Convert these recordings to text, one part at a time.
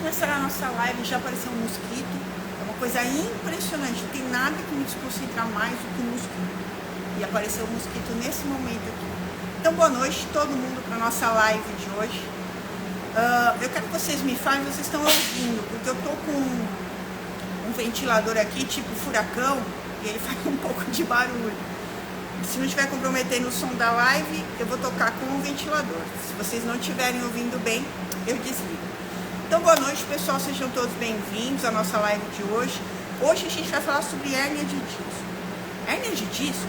começar a nossa live, já apareceu um mosquito. É uma coisa impressionante. Não tem nada que me desconcentrar mais do que um mosquito. E apareceu um mosquito nesse momento aqui. Então, boa noite todo mundo para nossa live de hoje. Eu quero que vocês me falem, vocês estão ouvindo, porque eu tô com um ventilador aqui, tipo furacão, e ele faz um pouco de barulho. Se não estiver comprometendo o som da live, eu vou tocar com um ventilador. Se vocês não estiverem ouvindo bem, eu desligo. Então, boa noite, pessoal. Sejam todos bem-vindos à nossa live de hoje. Hoje a gente vai falar sobre hérnia de disco. Hérnia de disco,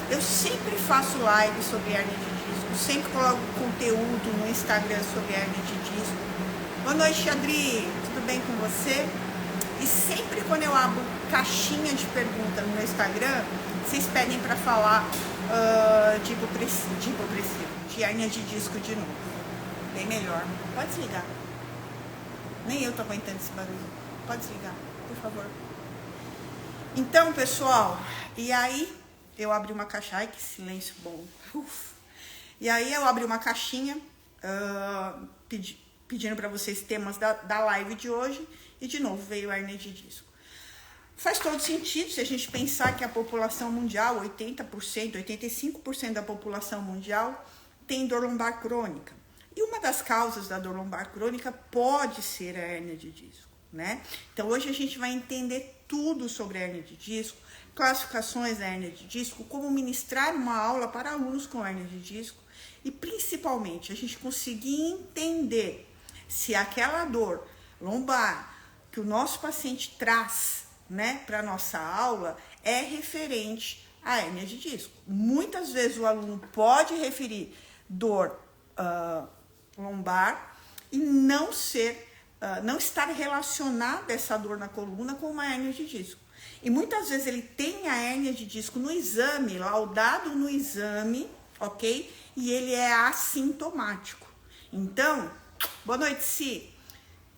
eu sempre faço live sobre hérnia de disco, sempre coloco conteúdo no Instagram sobre hérnia de disco. Boa noite, Adri. Tudo bem com você? E sempre quando eu abro caixinha de pergunta no meu Instagram, vocês pedem para falar de hérnia de disco de novo. Bem melhor. Pode desligar. Nem eu tô aguentando esse barulho. Pode desligar, por favor. Então, pessoal, e aí eu abri uma caixa. Ai, que silêncio bom. E aí eu abri uma caixinha pedindo para vocês temas da live de hoje. E de novo veio hérnia de disco. Faz todo sentido se a gente pensar que a população mundial, 80%, 85% da população mundial tem dor lombar crônica. E uma das causas da dor lombar crônica pode ser a hérnia de disco, né? Então hoje a gente vai entender tudo sobre a hérnia de disco, classificações da hérnia de disco, como ministrar uma aula para alunos com hérnia de disco e principalmente a gente conseguir entender se aquela dor lombar que o nosso paciente traz, né, para nossa aula é referente à hérnia de disco. Muitas vezes o aluno pode referir dor lombar e não estar relacionada essa dor na coluna com uma hérnia de disco. E muitas vezes ele tem a hérnia de disco no exame, laudado no exame, ok? E ele é assintomático. Então, boa noite, Si.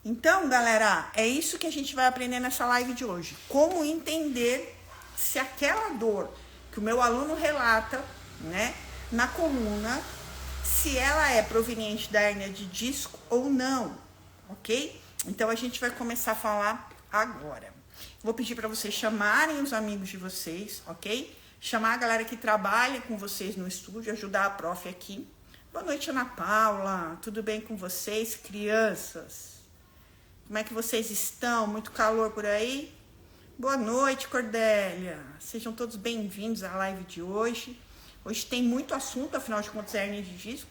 Então, galera, é isso que a gente vai aprender nessa live de hoje. Como entender se aquela dor que o meu aluno relata, né, na coluna, se ela é proveniente da hérnia de disco ou não, ok? Então, a gente vai começar a falar agora. Vou pedir para vocês chamarem os amigos de vocês, ok? Chamar a galera que trabalha com vocês no estúdio, ajudar a prof aqui. Boa noite, Ana Paula. Tudo bem com vocês, crianças? Como é que vocês estão? Muito calor por aí? Boa noite, Cordélia. Sejam todos bem-vindos à live de hoje. Hoje tem muito assunto, afinal de contas, é hérnia de disco.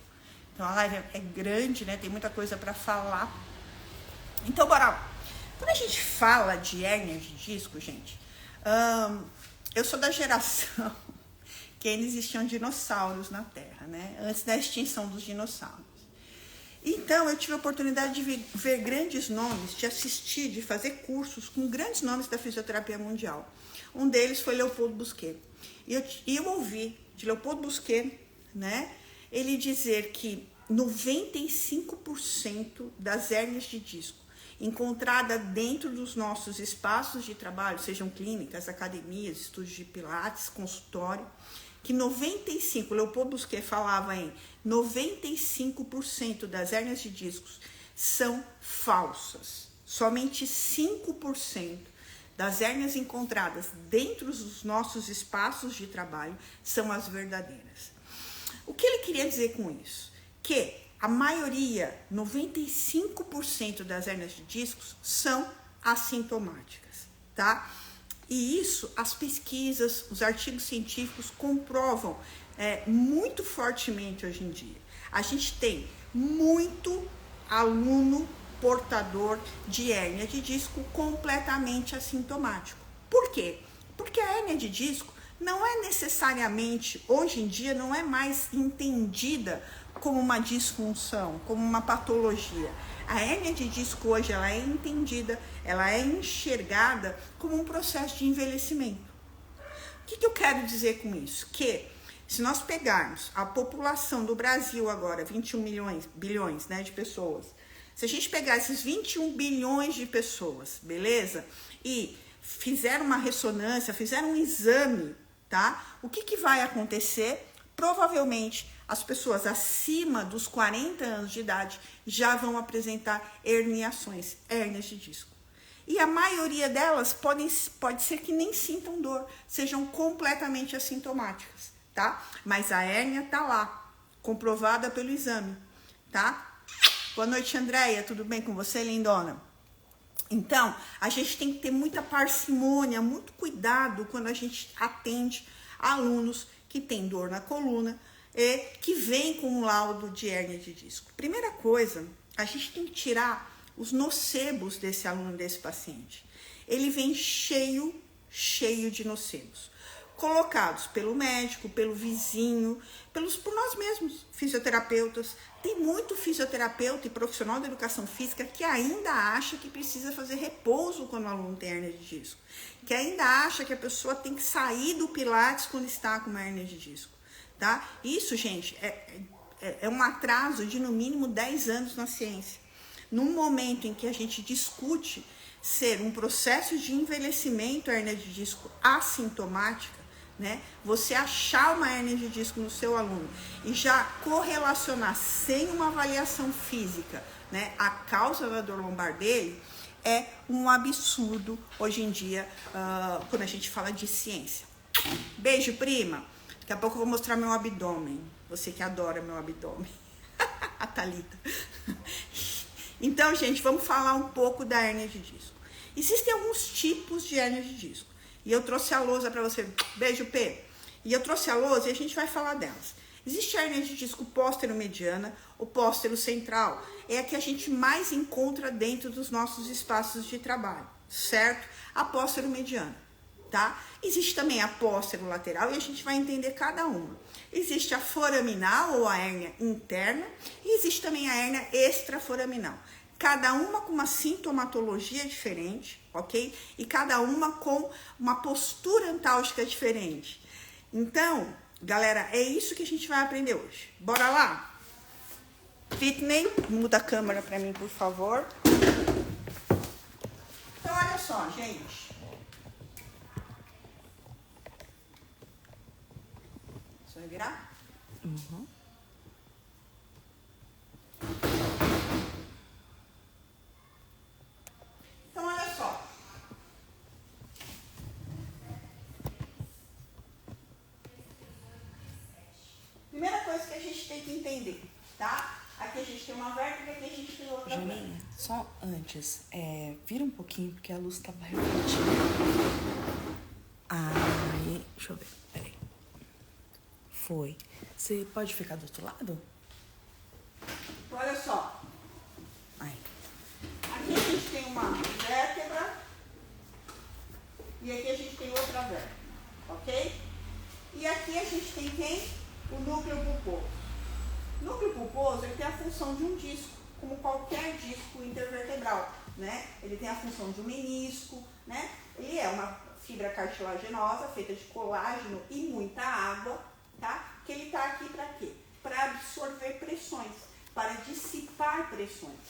Então, a live é grande, né? Tem muita coisa para falar. Então, bora lá. Quando a gente fala de hérnia de disco, gente, eu sou da geração que ainda existiam dinossauros na Terra, né? Antes da extinção dos dinossauros. Então, eu tive a oportunidade de ver grandes nomes, de assistir, de fazer cursos com grandes nomes da fisioterapia mundial. Um deles foi Leopoldo Busquet. E eu ouvi de Leopoldo Busquet, né, ele dizer que 95% das hérnias de disco encontradas dentro dos nossos espaços de trabalho, sejam clínicas, academias, estúdios de pilates, consultório, que Leopoldo Busquet falava em 95% das hérnias de discos são falsas. Somente 5% das hérnias encontradas dentro dos nossos espaços de trabalho são as verdadeiras. O que ele queria dizer com isso? Que a maioria, 95% das hérnias de discos são assintomáticas, tá? E isso, as pesquisas, os artigos científicos comprovam muito fortemente hoje em dia. A gente tem muito aluno portador de hérnia de disco completamente assintomático. Por quê? Porque a hérnia de disco não é necessariamente, hoje em dia, não é mais entendida como uma disfunção, como uma patologia. A hérnia de disco hoje ela é entendida, ela é enxergada como um processo de envelhecimento. O que eu quero dizer com isso? Que se nós pegarmos a população do Brasil agora, 21 bilhões, né, de pessoas, se a gente pegar esses 21 bilhões de pessoas, beleza? E fizer uma ressonância, fizer um exame, tá? O que vai acontecer? Provavelmente as pessoas acima dos 40 anos de idade já vão apresentar herniações, hérnias de disco. E a maioria delas pode ser que nem sintam dor, sejam completamente assintomáticas, tá? Mas a hérnia tá lá, comprovada pelo exame, tá? Boa noite, Andréia, tudo bem com você, lindona? Então, a gente tem que ter muita parcimônia, muito cuidado quando a gente atende alunos que têm dor na coluna e que vêm com um laudo de hérnia de disco. Primeira coisa, a gente tem que tirar os nocebos desse aluno, desse paciente. Ele vem cheio de nocebos, colocados pelo médico, pelo vizinho, por nós mesmos, fisioterapeutas. Tem muito fisioterapeuta e profissional da educação física que ainda acha que precisa fazer repouso quando o aluno tem hérnia de disco, que ainda acha que a pessoa tem que sair do pilates quando está com uma hérnia de disco, tá? Isso, gente, é um atraso de no mínimo 10 anos na ciência. No momento em que a gente discute ser um processo de envelhecimento, a hérnia de disco assintomática, né? Você achar uma hérnia de disco no seu aluno e já correlacionar sem uma avaliação física, né, a causa da dor lombar dele, é um absurdo hoje em dia, quando a gente fala de ciência. Beijo, prima. Daqui a pouco eu vou mostrar meu abdômen. Você que adora meu abdômen. A Thalita. Então, gente, vamos falar um pouco da hérnia de disco. Existem alguns tipos de hérnia de disco. E eu trouxe a lousa para você. Beijo, P. E eu trouxe a lousa e a gente vai falar delas. Existe a hérnia de disco póstero-mediana ou póstero-central. É a que a gente mais encontra dentro dos nossos espaços de trabalho, certo? A póstero-mediana, tá? Existe também a póstero-lateral e a gente vai entender cada uma. Existe a foraminal ou a hérnia interna e existe também a hérnia extraforaminal. Cada uma com uma sintomatologia diferente, ok? E cada uma com uma postura antálgica diferente. Então, galera, é isso que a gente vai aprender hoje. Bora lá? Fitney, muda a câmera para mim, por favor. Então, olha só, gente. Você vai virar? Uhum. Então, olha só. Primeira coisa que a gente tem que entender, tá? Aqui a gente tem uma vértebra, aqui a gente tem outra vértebra. Joaninha, só antes, vira um pouquinho porque a luz tava refletindo. Aí, deixa eu ver, peraí. Foi. Você pode ficar do outro lado? Então, olha só. Aí. Aqui a gente tem uma vértebra e aqui a gente tem outra vértebra, ok? E aqui a gente tem quem? O núcleo pulposo. O núcleo pulposo, ele tem a função de um disco, como qualquer disco intervertebral, né? Ele tem a função de um menisco, né? Ele é uma fibra cartilaginosa feita de colágeno e muita água, tá? Que ele tá aqui para quê? Para absorver pressões, para dissipar pressões,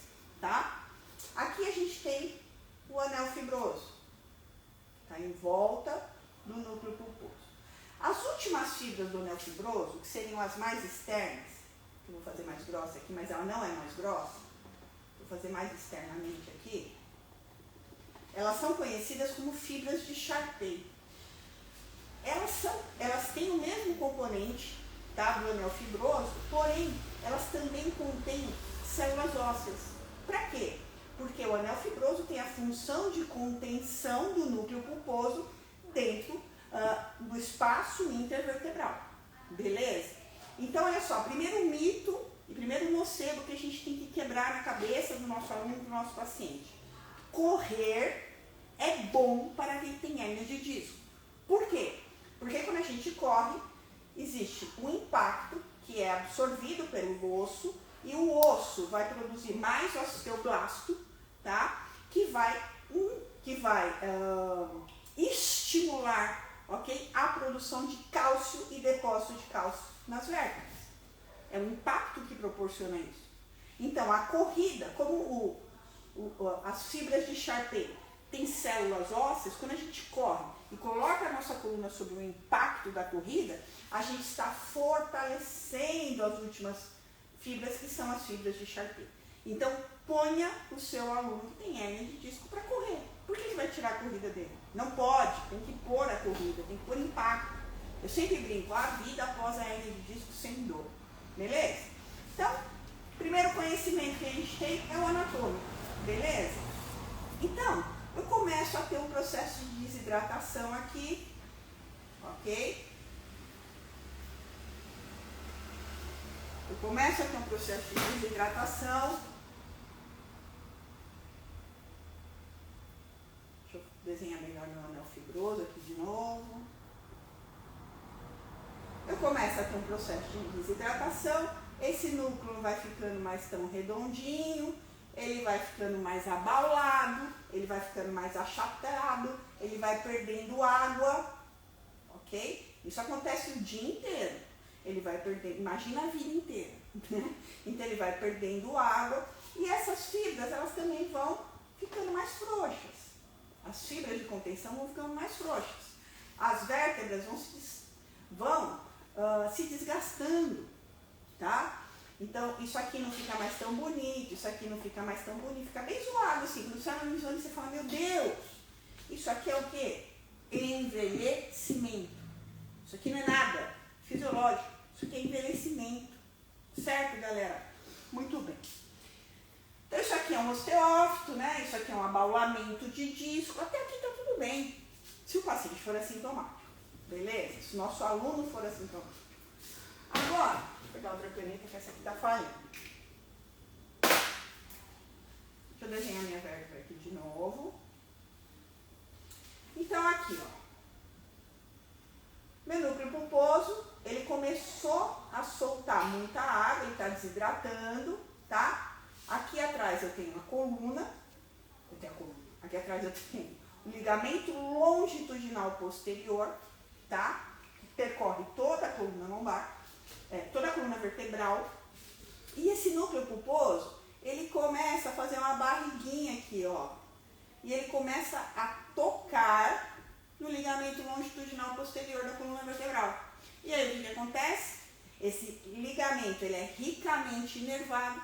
tá? Aqui a gente tem o anel fibroso, tá em volta do núcleo pulposo. As últimas fibras do anel fibroso, que seriam as mais externas, que eu vou fazer mais grossa aqui, mas ela não é mais grossa, vou fazer mais externamente aqui, elas são conhecidas como fibras de Charpey. Elas têm o mesmo componente, tá, do anel fibroso, porém, elas também contêm células ósseas. Para quê? Porque o anel fibroso tem a função de contenção do núcleo pulposo dentro do espaço intervertebral. Beleza? Então, olha só, primeiro mito e primeiro nocebo que a gente tem que quebrar na cabeça do nosso aluno, do nosso paciente. Correr é bom para quem tem hérnia de disco. Por quê? Porque quando a gente corre, existe um impacto que é absorvido pelo osso e o osso vai produzir mais osteoblasto, tá? Que vai estimular, ok? A produção de cálcio e depósito de cálcio nas vértebras. É um impacto que proporciona isso. Então, a corrida, como as fibras de Charpey, tem células ósseas, quando a gente corre e coloca a nossa coluna sob o impacto da corrida, a gente está fortalecendo as últimas fibras, que são as fibras de Charpé. Então, ponha o seu aluno que tem hérnia de disco para correr. Por que ele vai tirar a corrida dele? Não pode, tem que pôr a corrida, tem que pôr impacto. Eu sempre brinco, a vida após a hérnia de disco sem dor. Beleza? Então, primeiro conhecimento que a gente tem é o anatômico. Beleza? Então, eu começo a ter um processo de desidratação aqui. Ok? Eu começo a ter um processo de desidratação. Deixa eu desenhar melhor meu anel fibroso aqui de novo. Eu começo a ter um processo de desidratação. Esse núcleo vai ficando mais tão redondinho, ele vai ficando mais abaulado, ele vai ficando mais achatado, ele vai perdendo água, ok? Isso acontece o dia inteiro. Ele vai perdendo, imagina a vida inteira, né? Então ele vai perdendo água e essas fibras, elas também vão ficando mais frouxas. As fibras de contenção vão ficando mais frouxas. As vértebras vão se desgastando, tá? Então, isso aqui não fica mais tão bonito, isso aqui não fica mais tão bonito, fica bem zoado assim. Quando você olha no exame, você fala, meu Deus, isso aqui é o quê? Envelhecimento. Isso aqui não é nada fisiológico, isso aqui é envelhecimento. Certo, galera? Muito bem. Então, isso aqui é um osteófito, né? Isso aqui é um abaulamento de disco. Até aqui tá tudo bem, se o paciente for assintomático. Beleza? Se o nosso aluno for assintomático. Agora, vou pegar outra caneta que essa aqui tá falhando. Deixa eu desenhar minha vértebra aqui de novo. Então, aqui, ó. Meu núcleo pulposo, ele começou a soltar muita água, ele está desidratando, tá? Aqui atrás eu tenho a coluna, aqui atrás eu tenho o ligamento longitudinal posterior, tá? Que percorre toda a coluna lombar, toda a coluna vertebral. E esse núcleo pulposo, ele começa a fazer uma barriguinha aqui, ó. E ele começa a tocar no ligamento longitudinal posterior da coluna vertebral. E aí o que acontece? Esse ligamento, ele é ricamente inervado,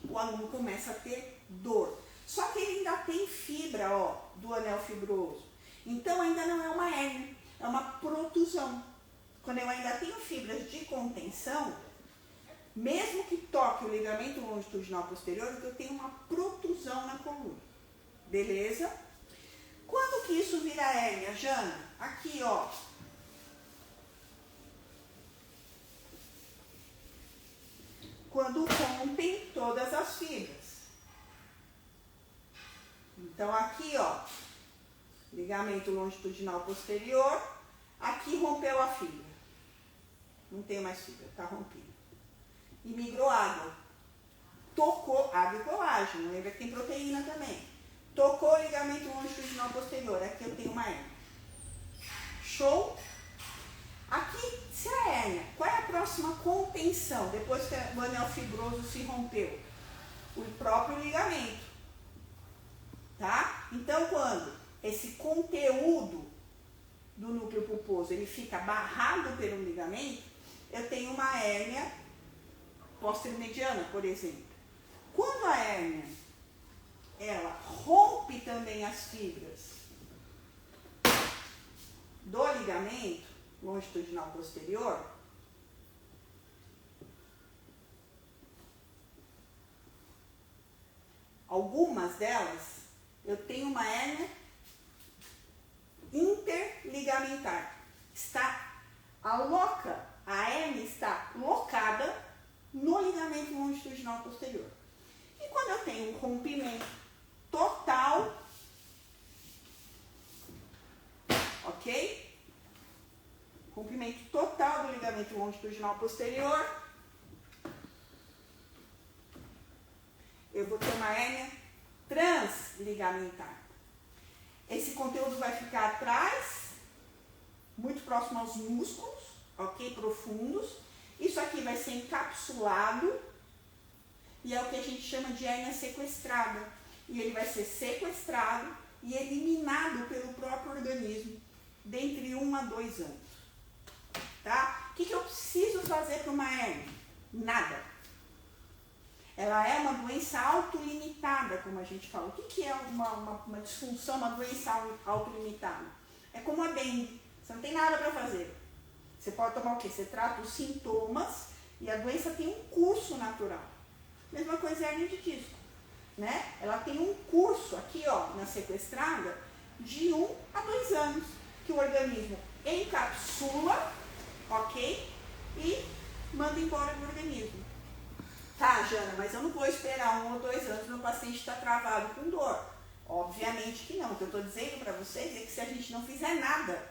o aluno começa a ter dor. Só que ele ainda tem fibra, ó, do anel fibroso. Então ainda não é uma hérnia, é uma protusão. Quando eu ainda tenho fibras de contenção, mesmo que toque o ligamento longitudinal posterior, eu tenho uma protusão na coluna. Beleza? Quando que isso vira hérnia, Jana? Aqui, ó. Quando rompem todas as fibras. Então, aqui, ó, ligamento longitudinal posterior, aqui rompeu a fibra. Não tem mais fibra, tá rompido. E migrou água. Tocou água e colágeno, lembra que tem proteína também. Tocou o ligamento longitudinal posterior, aqui eu tenho uma hérnia. Show? Aqui, se a hérnia, qual é a próxima contenção depois que o anel fibroso se rompeu? O próprio ligamento. Tá? Então, quando esse conteúdo do núcleo pulposo ele fica barrado pelo ligamento, eu tenho uma hérnia posterior-mediana, por exemplo. Quando a hérnia ela rompe também as fibras do ligamento longitudinal posterior, algumas delas, eu tenho uma hérnia interligamentar. A hérnia está locada no ligamento longitudinal posterior. E quando eu tenho um rompimento total, ok? Rompimento total do ligamento longitudinal posterior, eu vou ter uma hérnia transligamentar. Esse conteúdo vai ficar atrás, muito próximo aos músculos, ok? Profundos. Isso aqui vai ser encapsulado e é o que a gente chama de hérnia sequestrada. E ele vai ser sequestrado e eliminado pelo próprio organismo dentre 1 a 2 anos. Tá? O que eu preciso fazer para uma hérnia? Nada. Ela é uma doença autolimitada, como a gente fala. O que é uma disfunção, uma doença autolimitada? É como a dengue. Você não tem nada para fazer. Você pode tomar o quê? Você trata os sintomas e a doença tem um curso natural. Mesma coisa é a hérnia de disco, né? Ela tem um curso aqui, ó, na sequestrada, de 1 a 2 anos, que o organismo encapsula, ok? E manda embora do organismo. Tá, Jana, mas eu não vou esperar 1 ou 2 anos meu paciente está travado com dor. Obviamente que não. O que eu estou dizendo para vocês é que se a gente não fizer nada,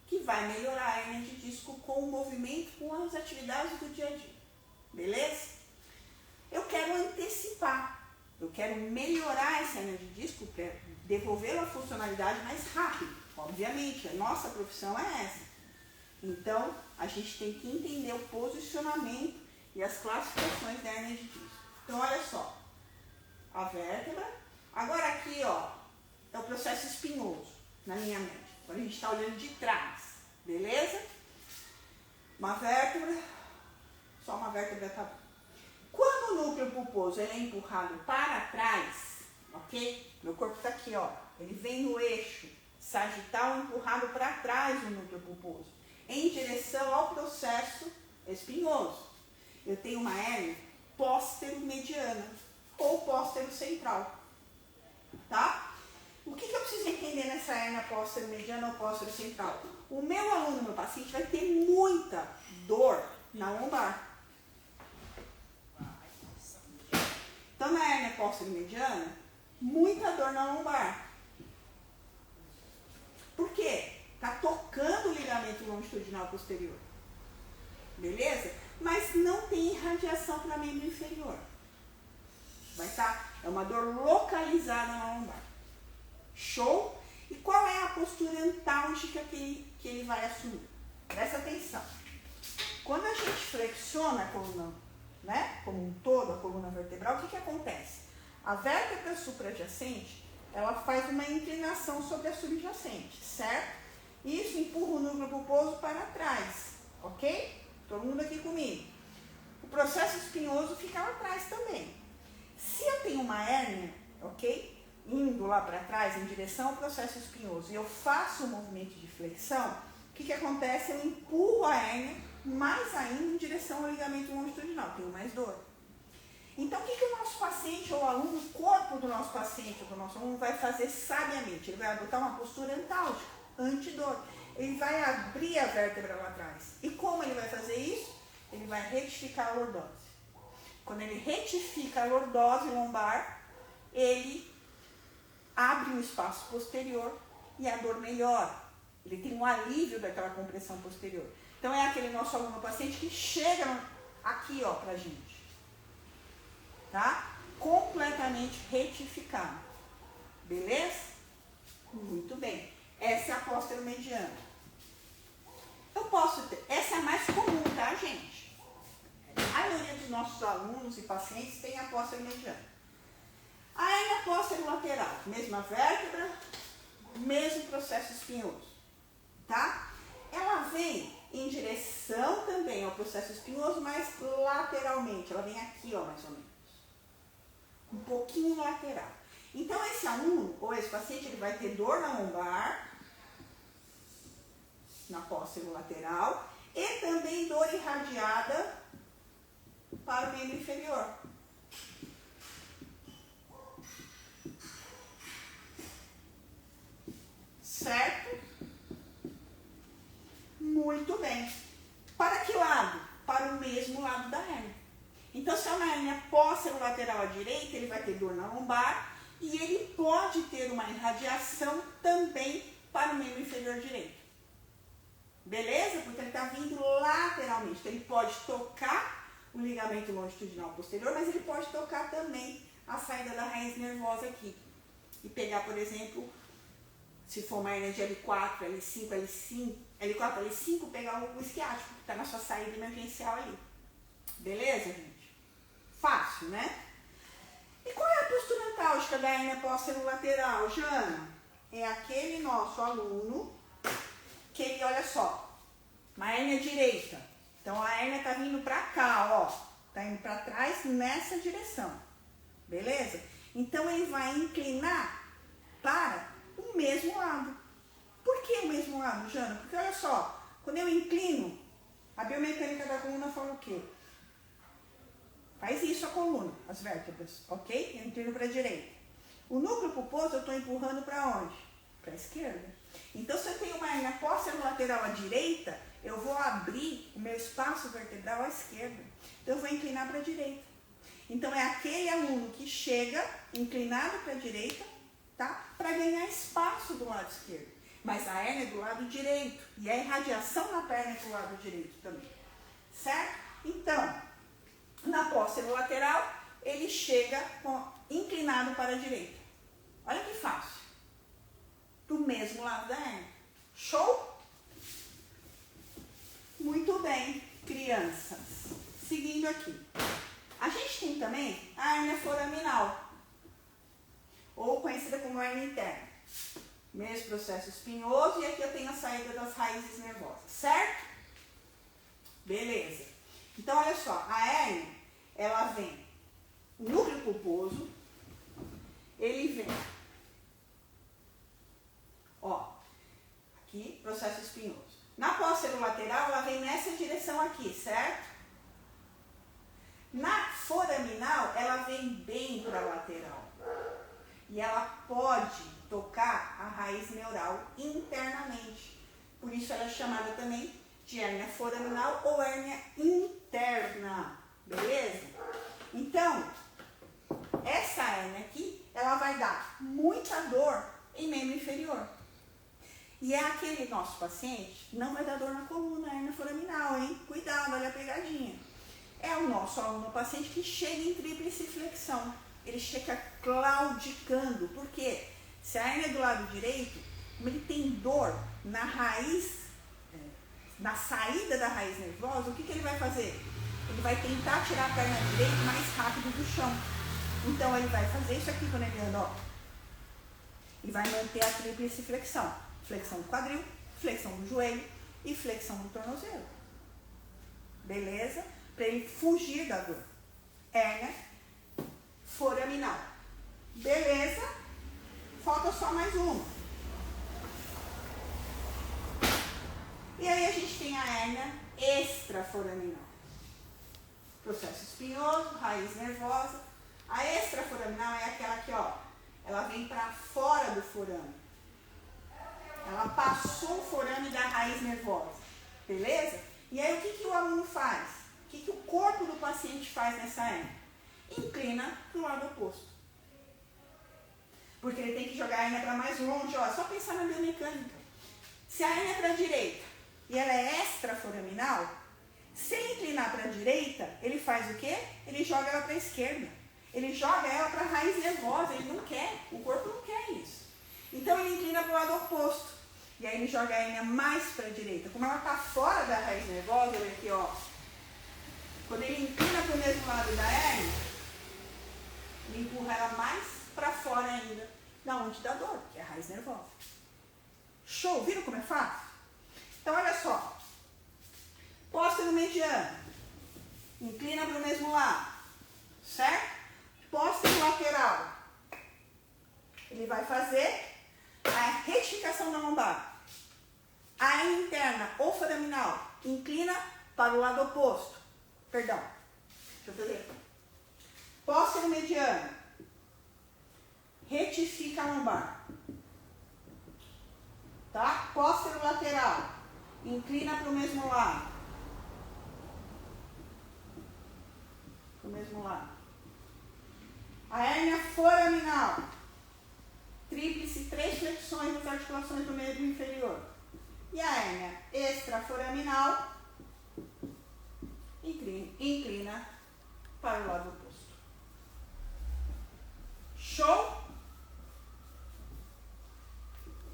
que vai melhorar a hérnia de disco com o movimento, com as atividades do dia a dia. Beleza? Eu quero antecipar. Eu quero melhorar essa hérnia de disco para devolver a funcionalidade mais rápido. Obviamente, a nossa profissão é essa. Então, a gente tem que entender o posicionamento e as classificações da hérnia de disco. Então, olha só. A vértebra. Agora aqui, ó, é o processo espinhoso na linha média. Agora a gente está olhando de trás. Beleza? Uma vértebra. Só uma vértebra tá bom. Quando o núcleo pulposo ele é empurrado para trás, ok? Meu corpo está aqui, ó. Ele vem no eixo sagital empurrado para trás do núcleo pulposo, em direção ao processo espinhoso. Eu tenho uma hérnia póstero-mediana ou póstero-central, tá? O que eu preciso entender nessa hérnia póstero-mediana ou póstero-central? O meu aluno, meu paciente, vai ter muita dor na lombar. Então, na hérnia póstero-mediana, muita dor na lombar. Por quê? Está tocando o ligamento longitudinal posterior. Beleza? Mas não tem irradiação para membro inferior. Vai estar, é uma dor localizada na lombar. Show? E qual é a postura antálgica que ele vai assumir? Presta atenção. Quando a gente flexiona a coluna, né, como um todo, a coluna vertebral, o que acontece? A vértebra supraadjacente, ela faz uma inclinação sobre a subjacente, certo? Isso empurra o núcleo pulposo para trás, ok? Todo mundo aqui comigo. O processo espinhoso fica lá atrás também. Se eu tenho uma hérnia, ok? Indo lá para trás em direção ao processo espinhoso e eu faço um movimento de flexão, o que acontece? Eu empurro a hérnia mais ainda em direção ao ligamento longitudinal, tenho mais dor. Então, o que o nosso paciente ou aluno, o corpo do nosso paciente ou do nosso aluno vai fazer sabiamente? Ele vai adotar uma postura antálgica, antidor. Ele vai abrir a vértebra lá atrás. E como ele vai fazer isso? Ele vai retificar a lordose. Quando ele retifica a lordose lombar, ele abre um espaço posterior e a dor melhora. Ele tem um alívio daquela compressão posterior. Então, é aquele nosso aluno paciente que chega aqui, ó, pra gente. Tá? Completamente retificado. Beleza? Muito bem. Essa é a póstero-mediana. Eu posso ter... Essa é a mais comum, tá, gente? A maioria dos nossos alunos e pacientes tem a póstero-mediana. A hérnia póstero-lateral. Mesma vértebra, mesmo processo espinhoso. Tá? Ela vem em direção também ao processo espinhoso, mas lateralmente. Ela vem aqui, ó, mais ou menos. Um pouquinho lateral. Então, esse aluno ou esse paciente, ele vai ter dor na lombar, na póstero lateral, e também dor irradiada para o membro inferior. Certo? Muito bem. Para que lado? Para o mesmo lado da hérnia. Então, se é uma hérnia póstero-lateral à direita, ele vai ter dor na lombar e ele pode ter uma irradiação também para o membro inferior direito. Beleza? Porque ele está vindo lateralmente. Então, ele pode tocar o ligamento longitudinal posterior, mas ele pode tocar também a saída da raiz nervosa aqui. E pegar, por exemplo, se for uma hérnia de L4, L4, L5, pegar o esquiático, que está na sua saída emergencial ali. Beleza, gente? Fácil, né? E qual é a postura antálgica da hérnia póstero-lateral, Jana? é aquele nosso aluno que ele, olha só, uma hérnia direita. Então, a hérnia tá vindo pra cá, ó. Tá indo pra trás nessa direção. Beleza? Então, ele vai inclinar para o mesmo lado. Por que o mesmo lado, Jana? Porque, olha só, quando eu inclino, a biomecânica da coluna fala o quê? Faz isso a coluna, as vértebras, ok? Eu inclino para a direita. O núcleo pulposo eu estou empurrando para onde? Para a esquerda. Então, se eu tenho uma hérnia lateral à direita, eu vou abrir o meu espaço vertebral à esquerda. Então, eu vou inclinar para a direita. Então, é aquele aluno que chega inclinado para a direita, tá? Para ganhar espaço do lado esquerdo. Mas a hérnia é do lado direito. E a irradiação na perna é do lado direito também. Certo? Então, na lateral, ele chega inclinado para a direita. Olha que fácil. Do mesmo lado da hérnia. Show? Muito bem, crianças. Seguindo aqui. A gente tem também a hérnia foraminal, ou conhecida como hérnia interna. Mesmo processo espinhoso, e aqui eu tenho a saída das raízes nervosas, certo? Beleza. Então, olha só, a hérnia, ela vem, o núcleo pulposo, ele vem, ó, aqui, processo espinhoso. Na lateral, ela vem nessa direção aqui, certo? Na foraminal, ela vem bem para a lateral. E ela pode tocar a raiz neural internamente. Por isso ela é chamada também de hérnia foraminal ou hérnia interna. Beleza? Então, essa hérnia aqui, ela vai dar muita dor em membro inferior. E é aquele nosso paciente, não vai dar dor na coluna, hérnia foraminal, hein? Cuidado, olha a pegadinha. É o nosso aluno paciente que chega em tríplice flexão. Ele chega claudicando. Por quê? Se a hérnia é do lado direito, como ele tem dor na raiz, na saída da raiz nervosa, o que ele vai fazer? Ele vai tentar tirar a perna direita mais rápido do chão. Então, ele vai fazer isso aqui quando ele anda, ó. E vai manter a tríplice flexão. Flexão do quadril, flexão do joelho e flexão do tornozelo. Beleza? Para ele fugir da dor. Hérnia foraminal. Beleza? Falta só mais uma. E aí a gente tem a hérnia extraforaminal. Processo espinhoso, raiz nervosa. A extraforaminal é aquela que, ó, ela vem para fora do forame. Ela passou o forame da raiz nervosa. Beleza? E aí o que o aluno faz? O que o corpo do paciente faz nessa hérnia? Inclina para o lado oposto. Porque ele tem que jogar a hérnia para mais longe. Ó, é só pensar na biomecânica. Se a hérnia é para a direita e ela é extraforaminal, se ele inclinar para a direita, ele faz o quê? Ele joga ela para a esquerda. Ele joga ela para a raiz nervosa. Ele não quer. O corpo não quer isso. Então ele inclina para o lado oposto. E aí ele joga a hérnia mais para a direita. Como ela está fora da raiz nervosa, olha aqui, ó. Quando ele inclina para o mesmo lado da hérnia, ele empurra ela mais para fora ainda, da onde dá dor, que é a raiz nervosa. Show? Viram como é fácil? Então, olha só. Póstero mediano. Inclina para o mesmo lado. Certo? Póstero lateral. Ele vai fazer a retificação da lombar. A hérnia interna ou foraminal inclina para o lado oposto. Perdão. Deixa eu fazer. Póstero mediano. Retifica a lombar. Tá? Póstero lateral. Inclina para o mesmo lado. Para o mesmo lado. A hérnia foraminal. Tríplice, 3 flexões das articulações do membro inferior. E a hérnia extraforaminal inclina para o lado oposto. Show?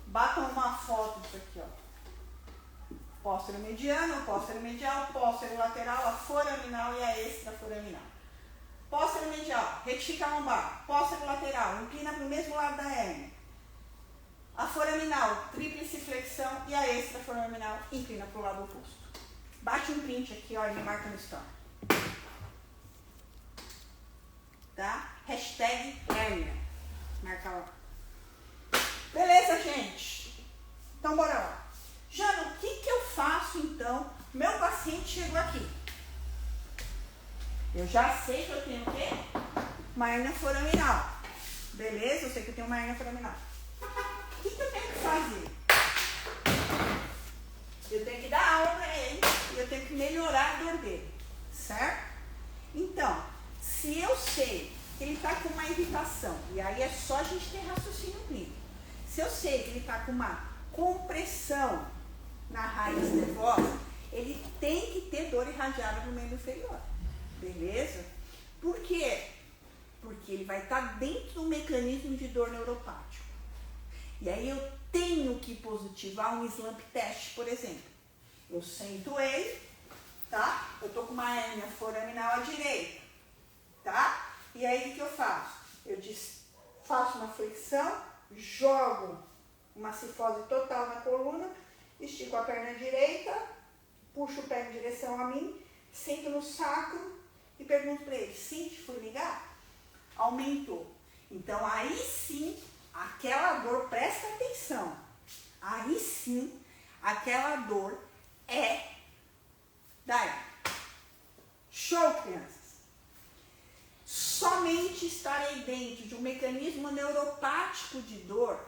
Batam uma foto disso aqui, ó. Póstero mediano, póstero medial, póstero lateral, a foraminal e a extraforaminal. Póstero medial, retifica a lombar. Póstero lateral, inclina para o mesmo lado da hérnia. A foraminal, inclina para o lado oposto. Bate um print aqui, ó, e me marca no story. Tá? Hashtag hérnia. Marca lá. Beleza, gente? Então, bora lá. Jana, o que eu faço, então? Meu paciente chegou aqui. Eu já sei que eu tenho o quê? Uma hérnia foraminal. Beleza? Eu sei que eu tenho uma hérnia foraminal. O que eu tenho que fazer? Eu tenho que dar aula para ele e eu tenho que melhorar a dor dele. Certo? Então, se eu sei que ele está com uma irritação, e aí é só a gente ter raciocínio clínico. Se eu sei que ele está com uma compressão na raiz nervosa, ele tem que ter dor irradiada no membro inferior. Beleza? Por quê? Porque ele vai estar dentro do mecanismo de dor neuropático. E aí eu tenho que positivar um slump test, por exemplo. Eu sento ele, tá? Eu tô com uma hérnia foraminal à direita, tá? E aí o que eu faço? Eu faço uma flexão, jogo uma cifose total na coluna, estico a perna direita, puxo o pé em direção a mim, sento no sacro e pergunto para ele, sente formigar? Aumentou. Então aí sim, aquela dor, presta atenção, aí sim, aquela dor é da hérnia. Show, crianças? Somente estarei dentro de um mecanismo neuropático de dor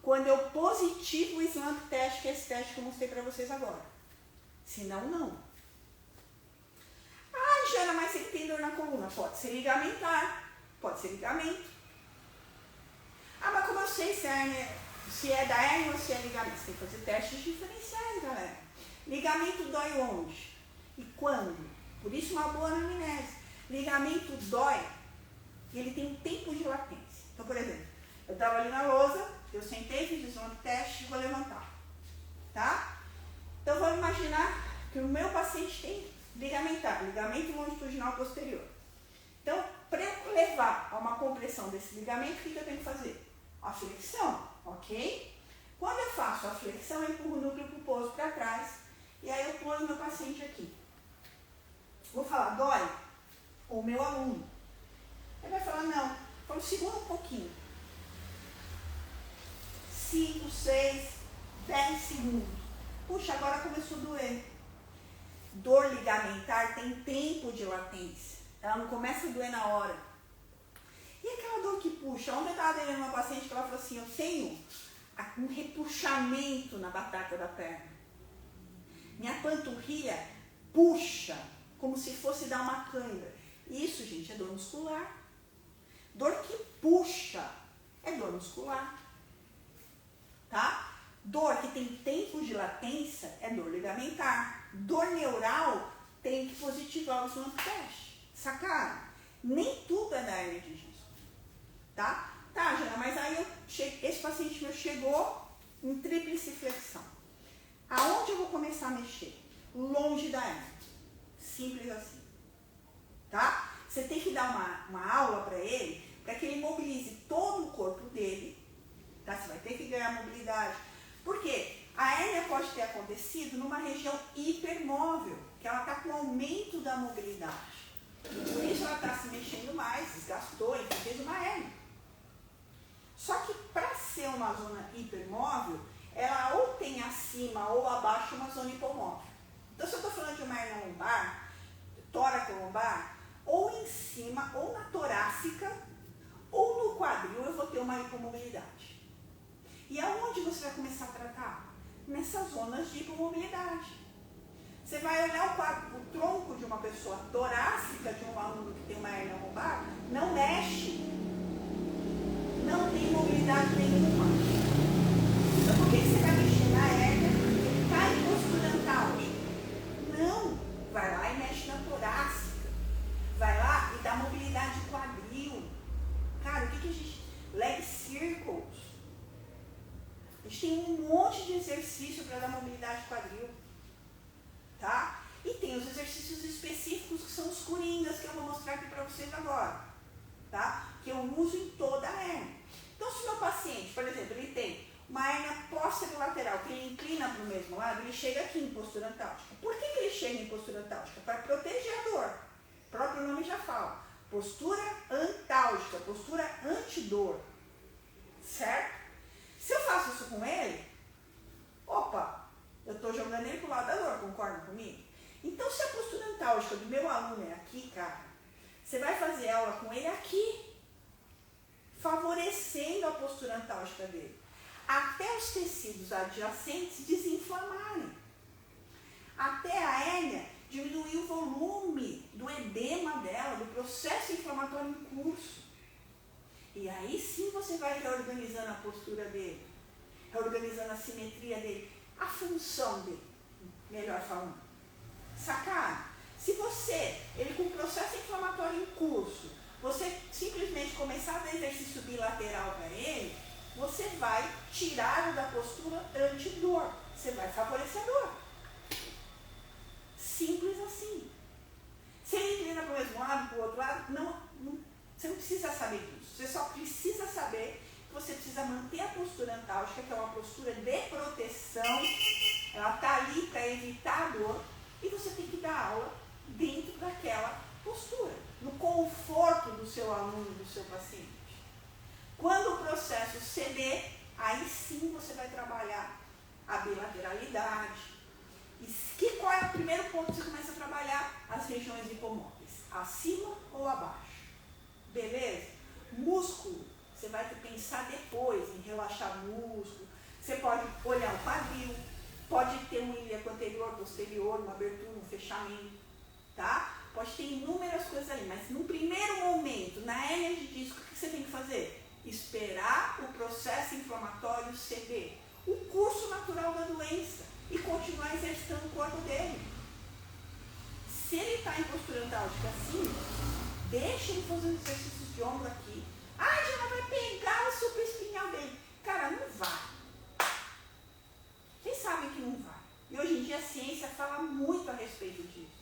quando eu positivo o slump test, que é esse teste que eu mostrei para vocês agora. Senão, não. Ah, Jana, mas ele tem dor na coluna. Pode ser ligamentar, pode ser ligamento. Ah, mas como eu sei se é da hérnia ou se é ligamento? Você tem que fazer testes diferenciais, galera. Ligamento dói onde? E quando? Por isso uma boa anamnese. Ligamento dói e ele tem um tempo de latência. Então, por exemplo, eu estava ali na lousa, eu sentei, fiz o slump test e vou levantar. Tá? Então, vamos imaginar que o meu paciente tem ligamento longitudinal posterior. Então, para eu levar a uma compressão desse ligamento, o que eu tenho que fazer? A flexão, ok? Quando eu faço a flexão, eu empurro o núcleo pulposo para trás e aí eu ponho o meu paciente aqui. Vou falar, dói? Ou meu aluno. Ele vai falar, não. Então, segura um pouquinho. 5, 6, 10 segundos. Puxa, agora começou a doer. Dor ligamentar tem tempo de latência. Ela não começa a doer na hora. E aquela dor que puxa? Ontem eu estava atendendo uma paciente que ela falou assim, eu tenho um repuxamento na batata da perna. Minha panturrilha puxa, como se fosse dar uma cãibra. Isso, gente, é dor muscular. Dor que puxa é dor muscular. Tá? Dor que tem tempo de latência é dor ligamentar. Dor neural tem que positivar o slump test. Sacaram? Nem tudo é da hérnia de disco. Tá? Tá, Jana, mas aí esse paciente meu chegou em tríplice flexão. Aonde eu vou começar a mexer? Longe da hérnia. Simples assim. Tá? Você tem que dar uma aula para ele, para que ele mobilize todo o corpo dele. Tá? Você vai ter que ganhar mobilidade. Por quê? A hérnia pode ter acontecido numa região hipermóvel, que ela está com aumento da mobilidade. Por isso ela está se mexendo mais, desgastou e fez uma hérnia. Só que para ser uma zona hipermóvel, ela ou tem acima ou abaixo uma zona hipomóvel. Então se eu estou falando de uma hérnia lombar, tóraco-lombar, ou em cima, ou na torácica, ou no quadril eu vou ter uma hipomobilidade. E aonde você vai começar a tratar? Nessas zonas de hipomobilidade. Você vai olhar o tronco de uma pessoa torácica, de um aluno que tem uma hérnia lombar, não mexe. Não tem mobilidade nenhuma. Então por que você vai mexer na hérnia que está em postura antal? Não. Vai lá e mexe na torácica. Vai lá e dá mobilidade de quadril. Cara, o que a gente... Leg circles. A gente tem um monte de exercício para dar mobilidade de quadril. Tá? E tem os exercícios específicos que são os coringas, que eu vou mostrar aqui para vocês agora. Tá? Que eu uso em toda a hérnia. Então, se o meu paciente, por exemplo, ele tem uma hérnia posterolateral, que ele inclina para o mesmo lado, ele chega aqui em postura antálgica. Por que ele chega em postura antálgica? Para proteger a dor. O próprio nome já fala. Postura antálgica, postura antidor. Certo? Se eu faço isso com ele, opa, eu estou jogando ele para o lado da dor, concordam comigo? Então, se a postura antálgica do meu aluno é aqui, cara, você vai fazer aula com ele aqui, favorecendo a postura antálgica dele, até os tecidos adjacentes desinflamarem, até a hérnia diminuir o volume do edema dela, do processo inflamatório em curso. E aí sim você vai reorganizando a postura dele, reorganizando a simetria dele, a função dele, melhor falando. Sacaram? Se você, ele com processo inflamatório em curso, você simplesmente começar a dar exercício bilateral para ele, você vai tirá-lo da postura antidor. Você vai favorecer a dor. Simples assim. Se ele inclina para o mesmo lado, para o outro lado, você não precisa saber disso. Você só precisa saber que você precisa manter a postura antálgica, que é uma postura de proteção. Ela está ali para evitar a dor. E você tem que dar aula dentro daquela postura, no conforto do seu aluno, do seu paciente. Quando o processo ceder, aí sim você vai trabalhar a bilateralidade. E qual é o primeiro ponto que você começa a trabalhar? As regiões hipomóveis, acima ou abaixo. Beleza? Músculo, você vai pensar depois em relaxar músculo. Você pode olhar o quadril, pode ter um ilíaco anterior, posterior, uma abertura, um fechamento, tá? Pode ter inúmeras coisas ali, mas no primeiro momento, na hérnia de disco, o que você tem que fazer? Esperar o processo inflamatório ceder, o curso natural da doença e continuar exercitando o corpo dele. Se ele está em postura antálgica assim, deixa ele fazer os exercícios de ombro aqui. Ah, já não vai pegar o supraespinhal dele. Cara, não vai. Vocês sabem que não vai. E hoje em dia a ciência fala muito a respeito disso.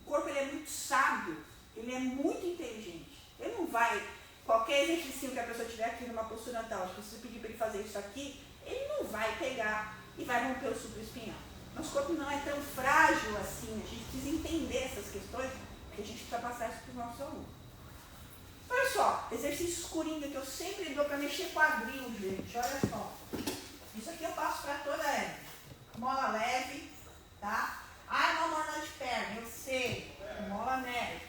O corpo ele é muito sábio, ele é muito inteligente. Ele não vai, qualquer exercício que a pessoa tiver aqui numa postura antálgica, se você pedir para ele fazer isso aqui, ele não vai pegar e vai romper o supraespinhal. Nosso corpo não é tão frágil assim, a gente precisa entender essas questões, porque a gente precisa passar isso para os nossos alunos. Olha só, exercícios coringa que eu sempre dou para mexer quadril, gente, olha só. Isso aqui eu passo para toda a hérnia. Mola leve, tá? Ah, não, mola de perna, eu sei. Mola leve.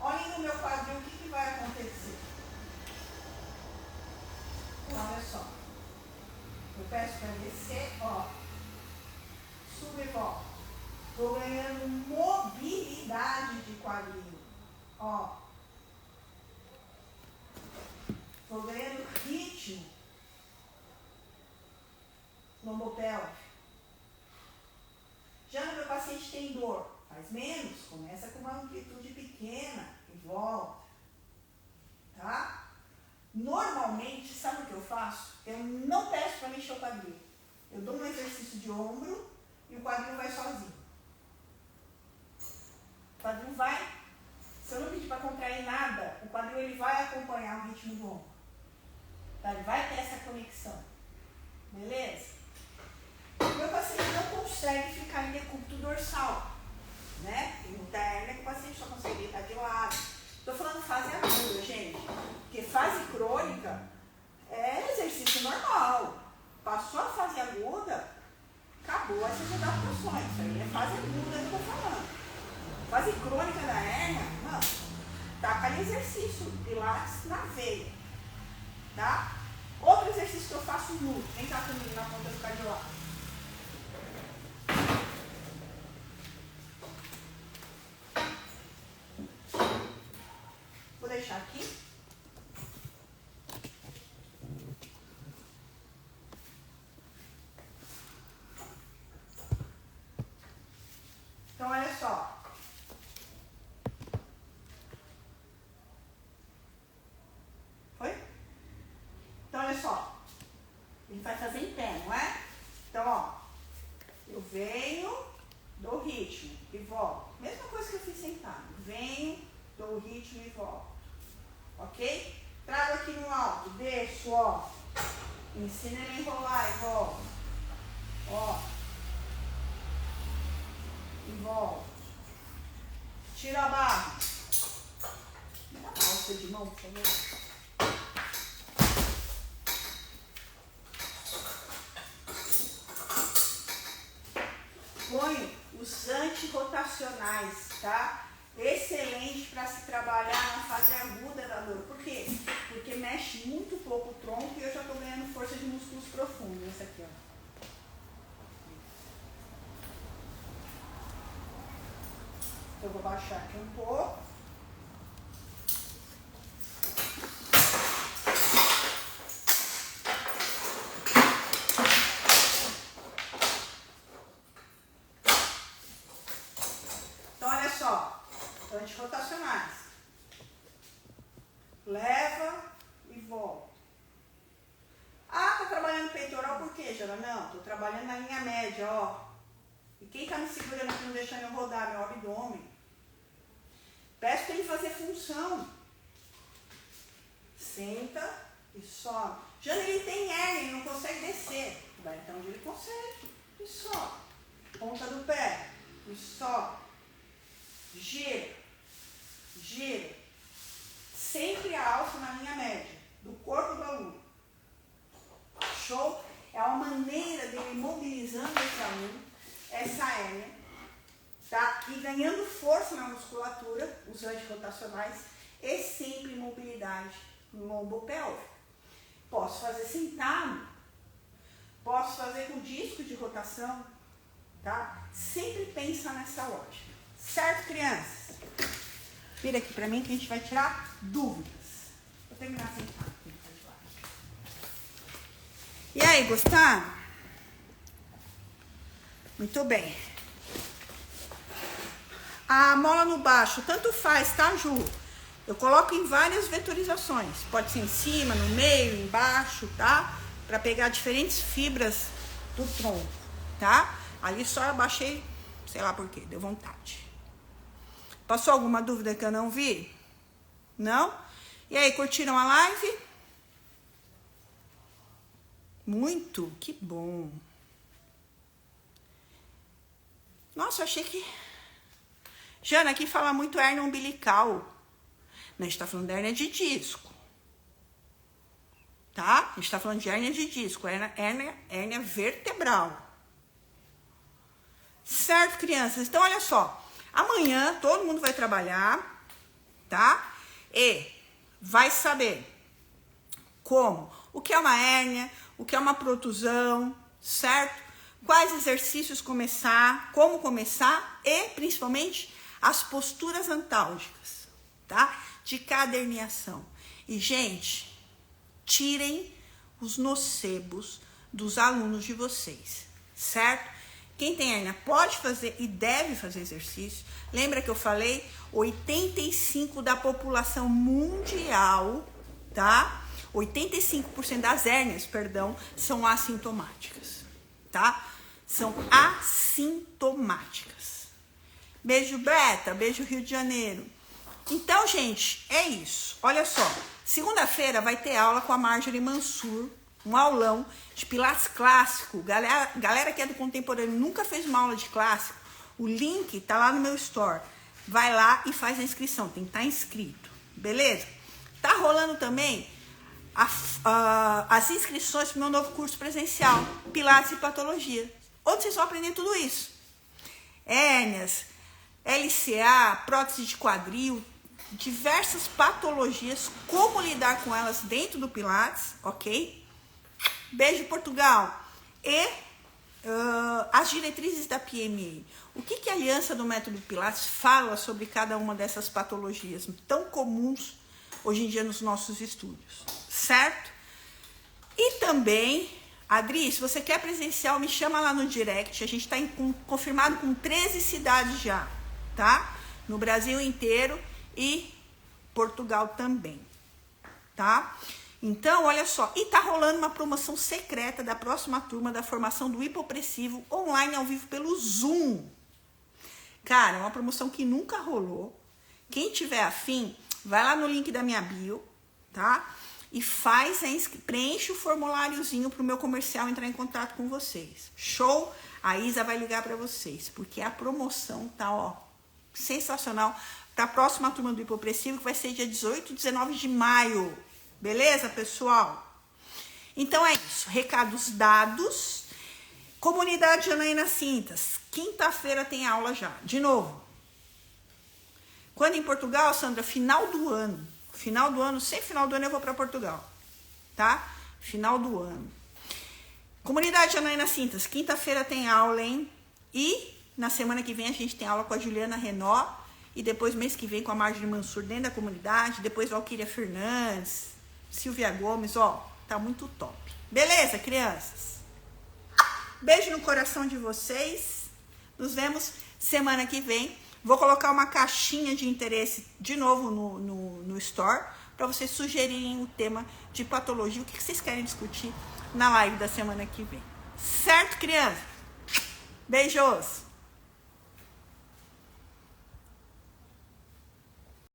Olhem no meu quadril o que vai acontecer. Então, olha só. Eu peço para descer, ó. Subo e volto. Vou ganhando mobilidade de quadril. Ó. Vou ganhando ritmo. Lombopélvico. Já no meu paciente tem dor, faz menos, começa com uma amplitude pequena e volta. Tá? Normalmente, sabe o que eu faço? Eu não peço para mexer o quadril. Eu dou um exercício de ombro e o quadril vai sozinho. O quadril vai, se eu não pedir para contrair nada, o quadril ele vai acompanhar o ritmo do ombro. Tá? Ele vai ter essa conexão. Beleza? O meu paciente não consegue ficar em decúbito dorsal, né? Tem muita hérnia que o paciente só consegue deitar de lado. Estou falando fase aguda, gente. Porque fase crônica é exercício normal. Passou a fase aguda, acabou essas adaptações. Isso aí é fase aguda que eu estou falando. Fase crônica da hérnia, mano, taca ali exercício, pilates na veia. Tá? Outro exercício que eu faço nu. Vem cá comigo na ponta do cardiolado. Vou deixar aqui. Então, olha só. Foi? Então, olha só. Ele vai fazer em pé, não é? Então, ó. Eu venho, dou o ritmo e volto. Mesma coisa que eu fiz sentado. Venho, dou o ritmo e volto. Ok? Trago aqui no alto, desço, ó. Ensina ele a enrolar e volta. Ó. E volta. Tira a barra. Dá uma alça de mão, por favor. Põe os antirrotacionais, tá? Excelente para se trabalhar na fase aguda da dor. Por quê? Porque mexe muito pouco o tronco e eu já tô ganhando força de músculos profundos. Esse aqui, ó. Eu vou baixar aqui um pouco. Então, olha só. Antirrotacionais. Leva e volta. Ah, tá trabalhando peitoral por quê, Jana? Não, tô trabalhando na linha média, ó. E quem tá me segurando aqui, não deixando eu rodar? Meu abdômen. Peço para ele fazer função. Senta e sobe. Jana, ele tem hérnia, ele não consegue descer. Vai então onde ele consegue. E sobe. Ponta do pé. E sobe. Gira. Gira. Sempre a alça na linha média do corpo do aluno. Show? É uma maneira dele mobilizando esse aluno, essa hérnia, tá? E ganhando força na musculatura, os antirrotacionais, e sempre mobilidade lombopélvica. Posso fazer sentado, posso fazer com disco de rotação, tá? Sempre pensa nessa lógica. Certo, crianças? Vira aqui pra mim que a gente vai tirar dúvidas. Vou terminar sentado. E aí, gostaram? Muito bem. A mola no baixo, tanto faz, tá, Ju? Eu coloco em várias vetorizações. Pode ser em cima, no meio, embaixo, tá? Pra pegar diferentes fibras do tronco, tá? Ali só eu baixei, sei lá por quê, deu vontade. Passou alguma dúvida que eu não vi? Não? E aí, curtiram a live? Muito? Que bom. Nossa, eu achei que... Jana, aqui fala muito hérnia umbilical. Não, a gente tá falando de hérnia de disco. Tá? A gente tá falando de hérnia de disco, hérnia vertebral. Certo, crianças? Então, olha só. Amanhã todo mundo vai trabalhar, tá? E vai saber como, o que é uma hérnia, o que é uma protusão, certo? Quais exercícios começar, como começar e, principalmente, as posturas antálgicas, tá? De cada herniação. E, gente, tirem os nocebos dos alunos de vocês, certo? Quem tem hérnia pode fazer e deve fazer exercício. Lembra que eu falei? 85% da população mundial, tá? 85% das hérnias, perdão, são assintomáticas, tá? São assintomáticas. Beijo, Beta. Beijo, Rio de Janeiro. Então, gente, é isso. Olha só. Segunda-feira vai ter aula com a Marjorie Mansur, um aulão de Pilates clássico. Galera que é do contemporâneo nunca fez uma aula de clássico, o link tá lá no meu store. Vai lá e faz a inscrição, tem que estar inscrito, beleza? Tá rolando também as inscrições para o meu novo curso presencial, Pilates e Patologia, onde vocês vão aprender tudo isso. Hérnias, LCA, prótese de quadril, diversas patologias, como lidar com elas dentro do Pilates, ok? Beijo, Portugal. E as diretrizes da PMA. O que a Aliança do Método Pilates fala sobre cada uma dessas patologias tão comuns hoje em dia nos nossos estúdios, certo? E também, Adri, se você quer presencial, me chama lá no direct. A gente está confirmado com 13 cidades já, tá? No Brasil inteiro e Portugal também, tá? Então, olha só, e tá rolando uma promoção secreta da próxima turma da formação do hipopressivo online ao vivo pelo Zoom. Cara, é uma promoção que nunca rolou. Quem tiver afim, vai lá no link da minha bio, tá? e preenche o formuláriozinho para o meu comercial entrar em contato com vocês. Show? A Isa vai ligar para vocês, porque a promoção tá, ó, sensacional para a próxima turma do Hipopressivo, que vai ser dia 18 e 19 de maio. Beleza, pessoal? Então é isso. Recados dados. Comunidade Janaína Cintas. Quinta-feira tem aula já. De novo. Quando em Portugal, Sandra? Final do ano. Final do ano, sem final do ano eu vou para Portugal. Tá? Final do ano. Comunidade Janaína Cintas. Quinta-feira tem aula, hein? E na semana que vem a gente tem aula com a Juliana Renó. E depois, mês que vem, com a Marjorie Mansur dentro da comunidade. Depois, Valquíria Fernandes, Silvia Gomes, ó. Tá muito top. Beleza, crianças? Beijo no coração de vocês. Nos vemos semana que vem. Vou colocar uma caixinha de interesse de novo no Store. Para vocês sugerirem o tema de patologia. O que vocês querem discutir na live da semana que vem. Certo, crianças? Beijos!